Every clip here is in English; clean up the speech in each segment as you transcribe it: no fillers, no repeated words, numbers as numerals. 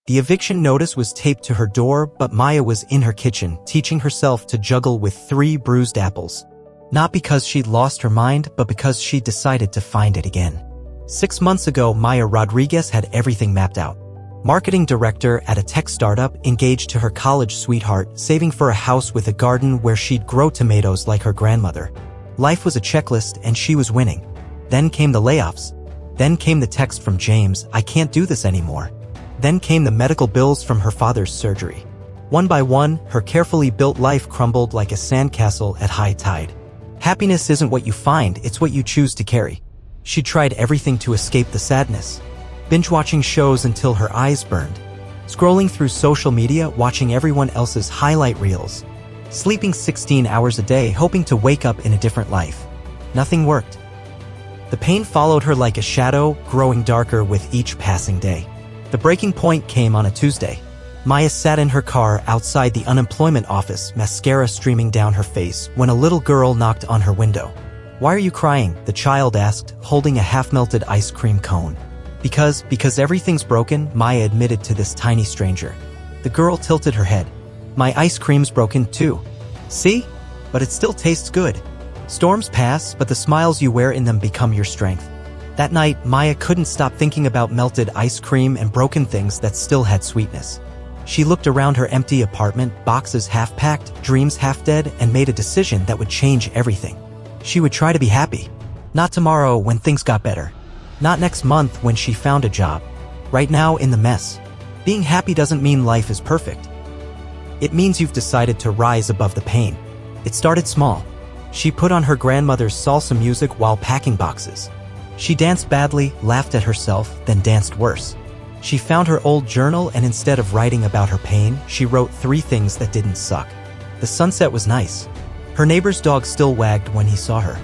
The eviction notice was taped to her door, but Maya was in her kitchen, teaching herself to juggle with 3 bruised apples. Not because she'd lost her mind, but because she decided to find it again. 6 months ago, Maya Rodriguez had everything mapped out. Marketing director at a tech startup, engaged to her college sweetheart, saving for a house with a garden where she'd grow tomatoes like her grandmother. Life was a checklist and she was winning. Then came the layoffs. Then came the text from James, "I can't do this anymore." Then came the medical bills from her father's surgery. One by one, her carefully built life crumbled like a sandcastle at high tide. Happiness isn't what you find, it's what you choose to carry. She tried everything to escape the sadness. Binge-watching shows until her eyes burned. Scrolling through social media, watching everyone else's highlight reels. Sleeping 16 hours a day, hoping to wake up in a different life. Nothing worked. The pain followed her like a shadow, growing darker with each passing day. The breaking point came on a Tuesday. Maya sat in her car outside the unemployment office, mascara streaming down her face, when a little girl knocked on her window. "Why are you crying?" the child asked, holding a half-melted ice cream cone. Because everything's broken," Maya admitted to this tiny stranger. The girl tilted her head. "My ice cream's broken too. See? But it still tastes good." Storms pass, but the smiles you wear in them become your strength. That night, Maya couldn't stop thinking about melted ice cream and broken things that still had sweetness. She looked around her empty apartment, boxes half-packed, dreams half-dead, and made a decision that would change everything. She would try to be happy. Not tomorrow when things got better. Not next month when she found a job. Right now in the mess. Being happy doesn't mean life is perfect. It means you've decided to rise above the pain. It started small. She put on her grandmother's salsa music while packing boxes. She danced badly, laughed at herself, then danced worse. She found her old journal and instead of writing about her pain, she wrote 3 things that didn't suck. The sunset was nice. Her neighbor's dog still wagged when he saw her.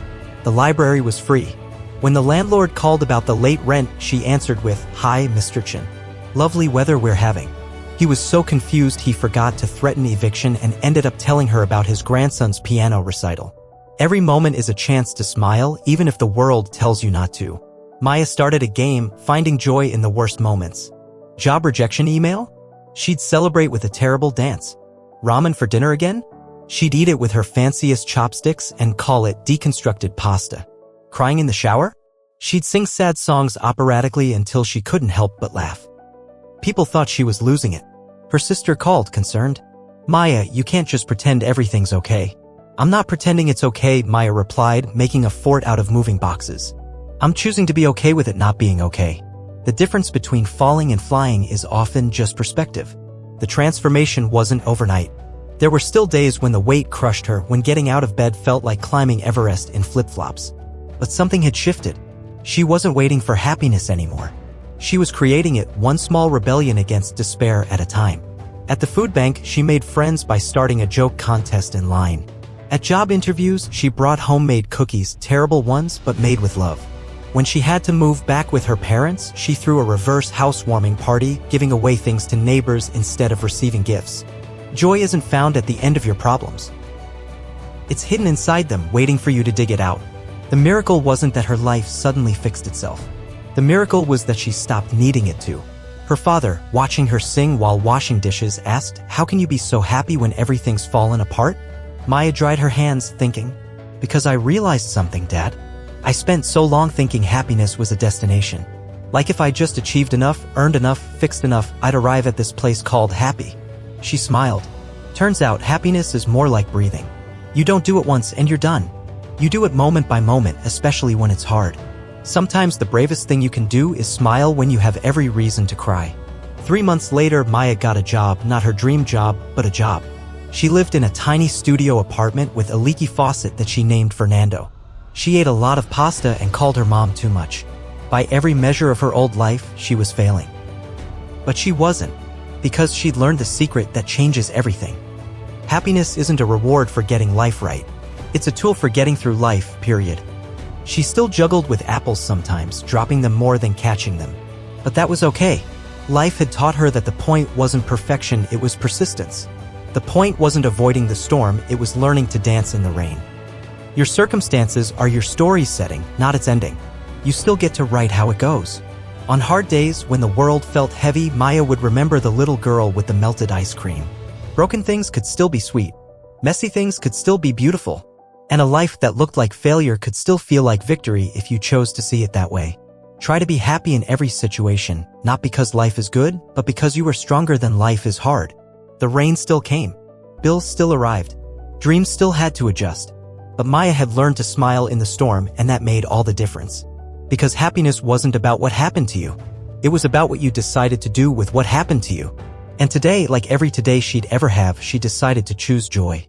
The library was free. When the landlord called about the late rent, she answered with, "Hi, Mr. Chin. Lovely weather we're having." He was so confused he forgot to threaten eviction and ended up telling her about his grandson's piano recital. Every moment is a chance to smile, even if the world tells you not to. Maya started a game, finding joy in the worst moments. Job rejection email? She'd celebrate with a terrible dance. Ramen for dinner again? She'd eat it with her fanciest chopsticks and call it deconstructed pasta. Crying in the shower? She'd sing sad songs operatically until she couldn't help but laugh. People thought she was losing it. Her sister called, concerned. "Maya, you can't just pretend everything's okay." "I'm not pretending it's okay," Maya replied, making a fort out of moving boxes. "I'm choosing to be okay with it not being okay." The difference between falling and flying is often just perspective. The transformation wasn't overnight. There were still days when the weight crushed her, when getting out of bed felt like climbing Everest in flip-flops. But something had shifted. She wasn't waiting for happiness anymore. She was creating it, one small rebellion against despair at a time. At the food bank, she made friends by starting a joke contest in line. At job interviews, she brought homemade cookies, terrible ones, but made with love. When she had to move back with her parents, she threw a reverse housewarming party, giving away things to neighbors instead of receiving gifts. Joy isn't found at the end of your problems. It's hidden inside them, waiting for you to dig it out. The miracle wasn't that her life suddenly fixed itself. The miracle was that she stopped needing it to. Her father, watching her sing while washing dishes, asked, "How can you be so happy when everything's fallen apart?" Maya dried her hands, thinking, "Because I realized something, Dad. I spent so long thinking happiness was a destination. Like if I just achieved enough, earned enough, fixed enough, I'd arrive at this place called happy." She smiled. Turns out happiness is more like breathing. You don't do it once and you're done. You do it moment by moment, especially when it's hard. Sometimes the bravest thing you can do is smile when you have every reason to cry. 3 months later, Maya got a job, not her dream job, but a job. She lived in a tiny studio apartment with a leaky faucet that she named Fernando. She ate a lot of pasta and called her mom too much. By every measure of her old life, she was failing. But she wasn't, because she'd learned the secret that changes everything. Happiness isn't a reward for getting life right. It's a tool for getting through life, period. She still juggled with apples sometimes, dropping them more than catching them. But that was okay. Life had taught her that the point wasn't perfection, it was persistence. The point wasn't avoiding the storm, it was learning to dance in the rain. Your circumstances are your story's setting, not its ending. You still get to write how it goes. On hard days, when the world felt heavy, Maya would remember the little girl with the melted ice cream. Broken things could still be sweet. Messy things could still be beautiful. And a life that looked like failure could still feel like victory if you chose to see it that way. Try to be happy in every situation, not because life is good, but because you are stronger than life is hard. The rain still came. Bills still arrived. Dreams still had to adjust. But Maya had learned to smile in the storm, and that made all the difference. Because happiness wasn't about what happened to you. It was about what you decided to do with what happened to you. And today, like every today she'd ever have, she decided to choose joy.